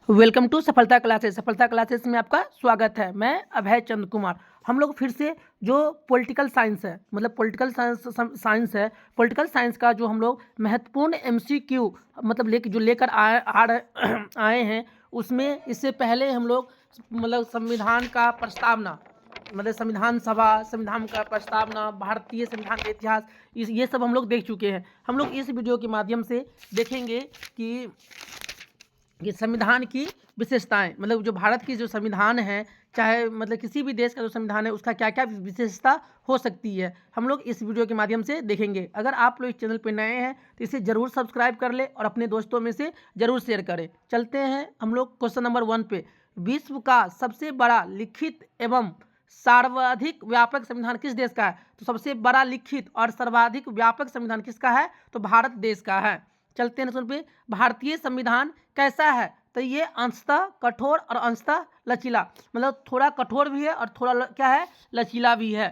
Welcome to सफलता classes. सफलता classes में आपका स्वागत है। मैं अभय चंद्र कुमार। हम लोग फिर से जो पॉलिटिकल साइंस है, मतलब पॉलिटिकल साइंस है, पॉलिटिकल साइंस का जो हम लोग महत्वपूर्ण एमसीक्यू मतलब लेकर आए हैं, उसमें इससे पहले हम लोग मतलब संविधान का प्रस्तावना, मतलब संविधान सभा, संविधान का प्रस्तावना, भारतीय संविधान का इतिहास, ये सब हम लोग देख चुके हैं। हम लोग इस वीडियो के माध्यम से देखेंगे कि संविधान की विशेषताएं, मतलब जो भारत की जो संविधान है, चाहे मतलब किसी भी देश का जो संविधान है, उसका क्या क्या विशेषता हो सकती है, हम लोग इस वीडियो के माध्यम से देखेंगे। अगर आप लोग इस चैनल पर नए हैं तो इसे ज़रूर सब्सक्राइब कर ले और अपने दोस्तों में से ज़रूर शेयर करें। चलते हैं हम लोग क्वेश्चन नंबर 1 पे। विश्व का सबसे बड़ा लिखित एवं सर्वाधिक व्यापक संविधान किस देश का है? तो सबसे बड़ा लिखित और सर्वाधिक व्यापक संविधान किसका है? तो भारत देश का है। चलते हैं सुन पे। भारतीय संविधान कैसा है? तो ये अंशतः कठोर और अंशतः लचीला, मतलब थोड़ा कठोर भी है और थोड़ा क्या है, लचीला भी है।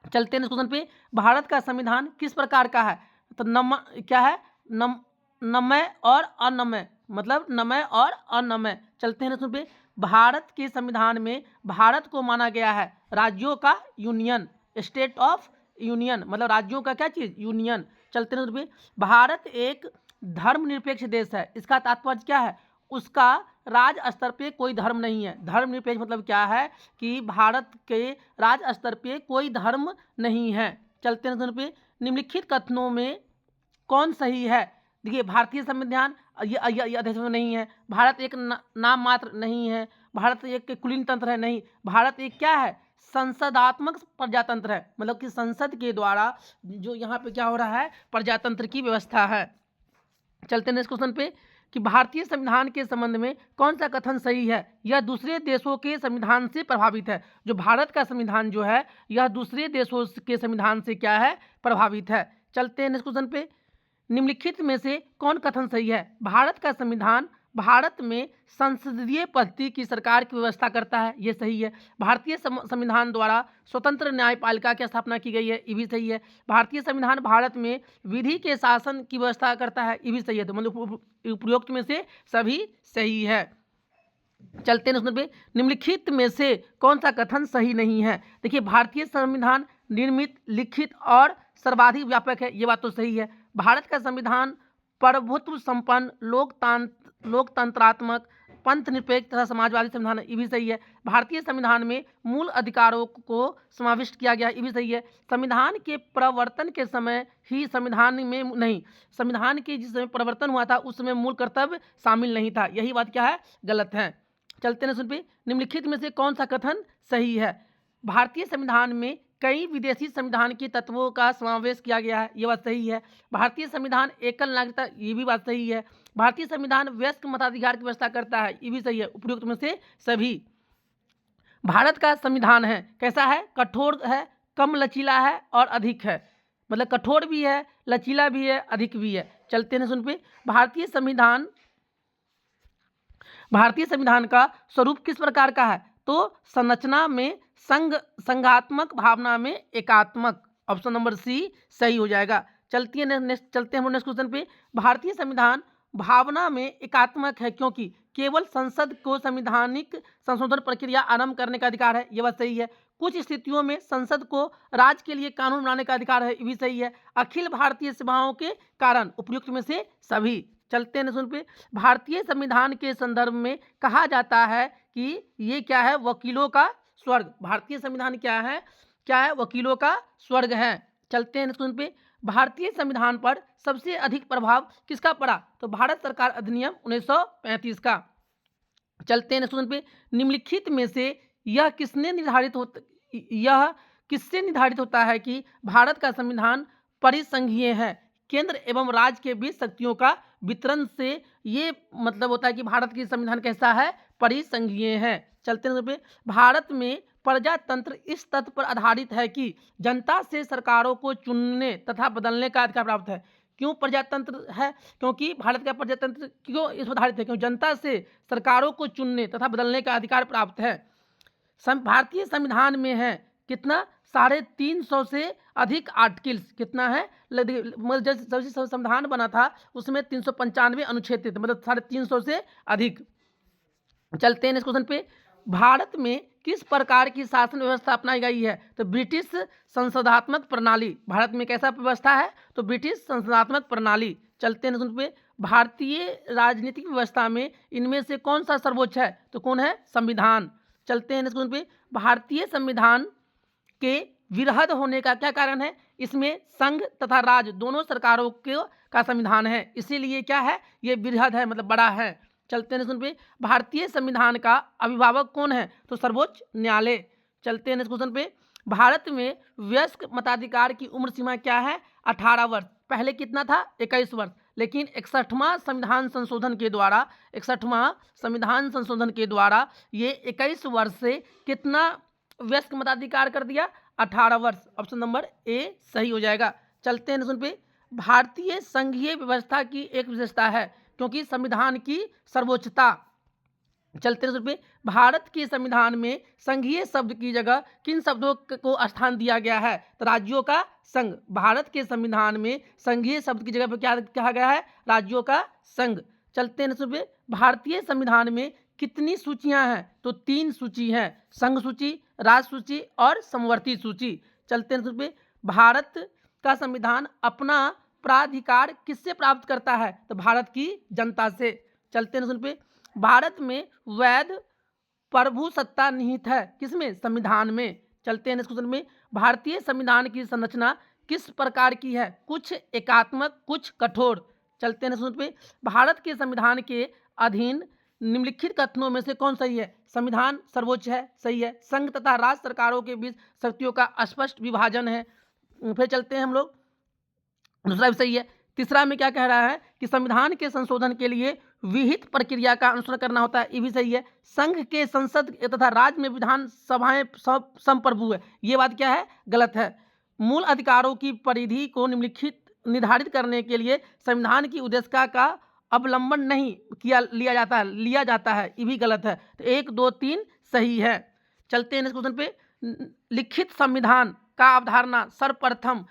चलते हैं क्वेश्चन पे। भारत का संविधान किस प्रकार का है? तो क्या है, नमय और अनमय, मतलब नमय और अनमय। चलते हैं क्वेश्चन पे। भारत के संविधान में भारत को माना गया है राज्यों का यूनियन, स्टेट ऑफ यूनियन, मतलब राज्यों का क्या चीज़, यूनियन। चलते हैं पे। भारत एक धर्मनिरपेक्ष देश है। इसका तात्पर्य क्या है? उसका राज्य स्तर पे कोई धर्म नहीं है। धर्मनिरपेक्ष मतलब क्या है कि भारत के राज्य स्तर पे कोई धर्म नहीं है। चलते हैं पे। निम्नलिखित कथनों में कौन सही है? देखिए, भारतीय संविधान ये अध्यक्ष नहीं है, भारत एक नाम मात्र नहीं है, भारत एक कुलीन तंत्र है नहीं, भारत एक क्या है, संसदात्मक प्रजातंत्र है, मतलब कि संसद के द्वारा जो यहाँ पे क्या हो रहा है, प्रजातंत्र की व्यवस्था है। चलते हैं नेक्स्ट क्वेश्चन पे कि भारतीय संविधान के संबंध में कौन सा कथन सही है? यह दूसरे देशों के संविधान से प्रभावित है। जो भारत का संविधान जो है, यह दूसरे देशों के संविधान से क्या है, प्रभावित है। चलते हैं नेक्स्ट क्वेश्चन पे। निम्नलिखित में से कौन कथन सही है? भारत का संविधान भारत में संसदीय पद्धति की सरकार की व्यवस्था करता है, ये सही है। भारतीय संविधान द्वारा स्वतंत्र न्यायपालिका की स्थापना की गई है, ये भी सही है। भारतीय संविधान भारत में विधि के शासन की व्यवस्था करता है, ये भी सही है। तो मतलब उपरोक्त में से सभी सही है। चलते हैं पे। निम्नलिखित में से कौन सा कथन सही नहीं है? देखिए, भारतीय संविधान निर्मित, लिखित और सर्वाधिक व्यापक है, ये बात तो सही है। भारत का संविधान प्रभुत्व संपन्न, लोकतंत्रात्मक, पंथ निरपेक्ष तथा समाजवादी संविधान है, ये भी सही है। भारतीय संविधान में मूल अधिकारों को समाविष्ट किया गया, ये भी सही है। संविधान के प्रवर्तन के समय ही संविधान में नहीं, संविधान के जिस समय प्रवर्तन हुआ था उस समय मूल कर्तव्य शामिल नहीं था, यही बात क्या है, गलत है। चलते हैं सुन पे। निम्नलिखित में से कौन सा कथन सही है? भारतीय संविधान में कई विदेशी संविधान के तत्वों का समावेश किया गया है, ये बात सही है। भारतीय संविधान एकल नागरिकता, ये भी बात सही है। भारतीय संविधान वयस्क मताधिकार की व्यवस्था करता है, ये भी सही है। उपयुक्त में से सभी। भारत का संविधान है कैसा है? कठोर है, कम लचीला है और अधिक है, मतलब कठोर भी है, लचीला भी है, अधिक भी है। चलते हैं सुन पे। भारतीय संविधान का स्वरूप किस प्रकार का है? तो संरचना में संघात्मक, भावना में एकात्मक। ऑप्शन नंबर सी सही हो जाएगा। चलते हैं नेक्स्ट क्वेश्चन पे। भारतीय संविधान भावना में एकात्मक है क्योंकि केवल संसद को संवैधानिक संशोधन प्रक्रिया आरंभ करने का अधिकार है, यह बात सही है। कुछ स्थितियों में संसद को राज्य के लिए कानून बनाने का अधिकार है, ये भी सही है। अखिल भारतीय सभाओं के कारण, उपयुक्त में से सभी। चलते हैं सुन पे। भारतीय संविधान के संदर्भ में कहा जाता है कि ये क्या है, वकीलों का स्वर्ग। भारतीय संविधान क्या है, वकीलों का स्वर्ग है। चलते हैं सुन पे। भारतीय संविधान पर सबसे अधिक प्रभाव किसका पड़ा? तो भारत सरकार अधिनियम 1935 का। चलते हैं सुन पे। निम्नलिखित में से यह किससे निर्धारित होता है कि भारत का संविधान परिसंघीय है? केंद्र एवं राज्य के बीच शक्तियों का वितरण से ये मतलब होता है कि भारत की संविधान कैसा है, परिसंघीय है। चलते हैं पे। भारत में प्रजातंत्र इस तथ्य पर आधारित है कि जनता से सरकारों को चुनने तथा बदलने का अधिकार प्राप्त है। क्यों प्रजातंत्र है? क्योंकि भारत का प्रजातंत्र क्यों इस पर आधारित है? क्योंकि जनता से सरकारों को चुनने तथा बदलने का अधिकार प्राप्त है। भारतीय संविधान में है कितना, 350 से अधिक आर्टिकल्स। कितना है, जब संविधान बना था उसमें 395 अनुच्छेद थे, मतलब 350 से अधिक। चलते हैं इस क्वेश्चन पे। भारत में किस प्रकार की शासन व्यवस्था अपनाई गई है? तो ब्रिटिश संसदात्मक प्रणाली। भारत में कैसा व्यवस्था है? तो ब्रिटिश संसदात्मक प्रणाली। चलते हैं क्वेश्चन पे। भारतीय राजनीतिक व्यवस्था में इनमें से कौन सा सर्वोच्च है? तो कौन है? संविधान। चलते हैं क्वेश्चन पे। भारतीय संविधान के विरहद होने का क्या कारण है? इसमें संघ तथा राज्य दोनों सरकारों का संविधान है, इसीलिए क्या है? ये विरहद है, मतलब बड़ा है। चलते हैं क्वेश्चन पे। भारतीय संविधान का अभिभावक कौन है? तो सर्वोच्च न्यायालय। चलते हैं क्वेश्चन पे। भारत में वयस्क मताधिकार की उम्र सीमा क्या है? 18 वर्ष। पहले कितना था? 21 वर्ष। लेकिन 61वां संविधान संशोधन के द्वारा 61वां संविधान संशोधन के द्वारा ये 21 वर्ष से कितना वयस्क मताधिकार कर दिया? 18 वर्ष। ऑप्शन नंबर ए सही हो जाएगा। चलते हैं क्वेश्चन पे। भारतीय संघीय व्यवस्था की एक विशेषता है क्योंकि संविधान की सर्वोच्चता। चलते हैं पे। भारत के संविधान में संघीय शब्द की जगह किन शब्दों को स्थान दिया गया है? तो राज्यों का संघ। भारत के संविधान में संघीय शब्द की जगह पर क्या कहा गया है? राज्यों का संघ। चलते हैं पे। भारतीय संविधान में कितनी सूचियां हैं? तो 3 सूची हैं, संघ सूची, राज्य सूची और समवर्ती सूची। चलते हैं पे। भारत का संविधान अपना प्राधिकार किससे प्राप्त करता है? तो भारत की जनता से। चलते हैं पे। भारत में वैध प्रभुसत्ता निहित है किसमें? संविधान में। चलते हैं इस क्वेश्चन में। भारतीय संविधान की संरचना किस प्रकार की है? कुछ एकात्मक, कुछ कठोर। चलते हैं इस क्वेश्चन पे। भारत के संविधान के अधीन निम्नलिखित कथनों में से कौन सही है? संविधान सर्वोच्च है, सही है। संघ तथा राज्य सरकारों के बीच शक्तियों का स्पष्ट विभाजन है। फिर चलते हैं हम लोग, दूसरा भी सही है। तीसरा में क्या कह रहा है कि संविधान के संशोधन के लिए विहित प्रक्रिया का अनुसरण करना होता है, ये भी सही है। संघ के संसद तथा राज्य में विधान सभाएं संप्रभु है, ये बात क्या है? गलत है। मूल अधिकारों की परिधि को निम्नलिखित निर्धारित करने के लिए संविधान की उद्देश्यता का अवलंबन नहीं लिया जाता है, ये भी गलत है। तो 1, 2, 3 सही है। चलते हैं इस क्वेश्चन पे। लिखित संविधान का अवधारणा सर्वप्रथम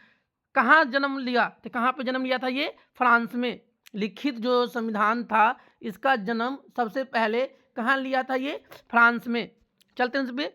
कहाँ जन्म लिया? तो कहाँ पे जन्म लिया था? ये फ्रांस में। लिखित जो संविधान था इसका जन्म सबसे पहले कहाँ लिया था? ये फ्रांस में। चलते हैं इस पे।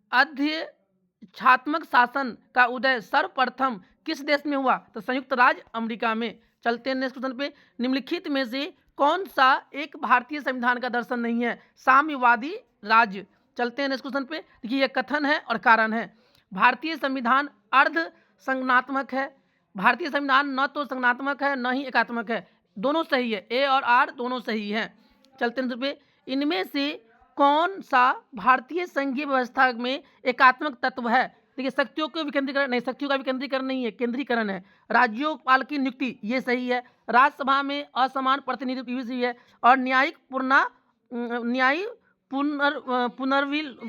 अध्यक्षात्मक शासन का उदय सर्वप्रथम किस देश में हुआ? तो संयुक्त राज्य अमेरिका में। चलते हैं नेक्स्ट क्वेश्चन पे। निम्नलिखित में से कौन सा एक भारतीय संविधान का दर्शन नहीं है? साम्यवादी राज्य। चलते हैं नेक्स्ट क्वेश्चन पे। देखिए ये कथन है और कारण है। भारतीय संविधान अर्ध संज्ञानात्मक है। भारतीय संविधान न तो संज्ञानात्मक है न ही एकात्मक है, दोनों सही है। ए और आर दोनों सही हैं। चलते हैं पे। इनमें से कौन सा भारतीय संघीय व्यवस्था में एकात्मक तत्व है? देखिए शक्तियों को विकेंद्रीकरण नहीं, शक्तियों का विकेंद्रीकरण नहीं है, केंद्रीकरण है। राज्योपाल की नियुक्ति, ये सही है। राज्यसभा में असमान प्रतिनिधित्व, ये सही है। और न्यायिक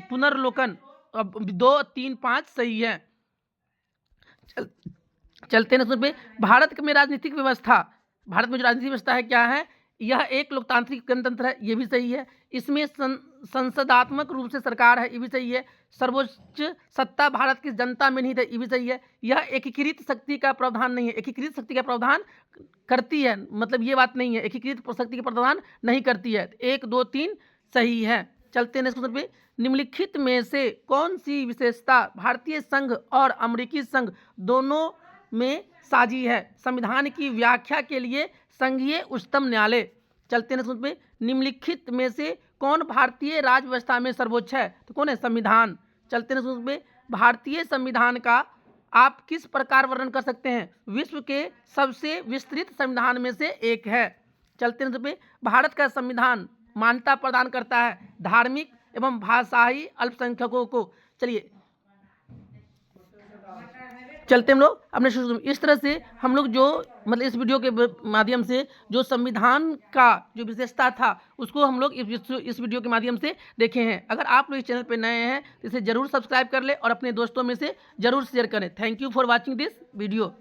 पुनर्विलोकन 2, 3, 5 सही है। चलते हैं उसमें। भारत में राजनीतिक व्यवस्था, भारत में जो राजनीतिक व्यवस्था है क्या है? यह एक लोकतांत्रिक गणतंत्र है, ये भी सही है। इसमें संसदात्मक रूप से सरकार है, ये भी सही है। सर्वोच्च सत्ता भारत की जनता में निहित है, ये भी सही है। यह एकीकृत शक्ति का प्रावधान नहीं है, एकीकृत शक्ति का प्रावधान करती है, मतलब ये बात नहीं है, एकीकृत शक्ति का प्रावधान नहीं करती है। 1, 2, 3 सही है। चलते हैं नेक्स्ट क्वेश्चन पे। निम्नलिखित में से कौन सी विशेषता भारतीय संघ और अमेरिकी संघ दोनों में साझी है? संविधान की व्याख्या के लिए संघीय उच्चतम न्यायालय। चलते हैं नेक्स्ट पे। निम्नलिखित में से कौन भारतीय राज्य व्यवस्था में सर्वोच्च है? तो कौन है? संविधान। चलते हैं नेक्स्ट पे। भारतीय संविधान का आप किस प्रकार वर्णन कर सकते हैं? विश्व के सबसे विस्तृत संविधान में से एक है। चलते हैं पे। भारत का संविधान मान्यता प्रदान करता है धार्मिक एवं भाषाई अल्पसंख्यकों को। चलिए चलते हम लोग अपने इस तरह से हम लोग जो मतलब इस वीडियो के माध्यम से जो संविधान का जो विशेषता था उसको हम लोग इस वीडियो के माध्यम से देखे हैं। अगर आप लोग इस चैनल पे नए हैं तो इसे ज़रूर सब्सक्राइब कर ले और अपने दोस्तों में से ज़रूर शेयर करें। Thank you for watching this video.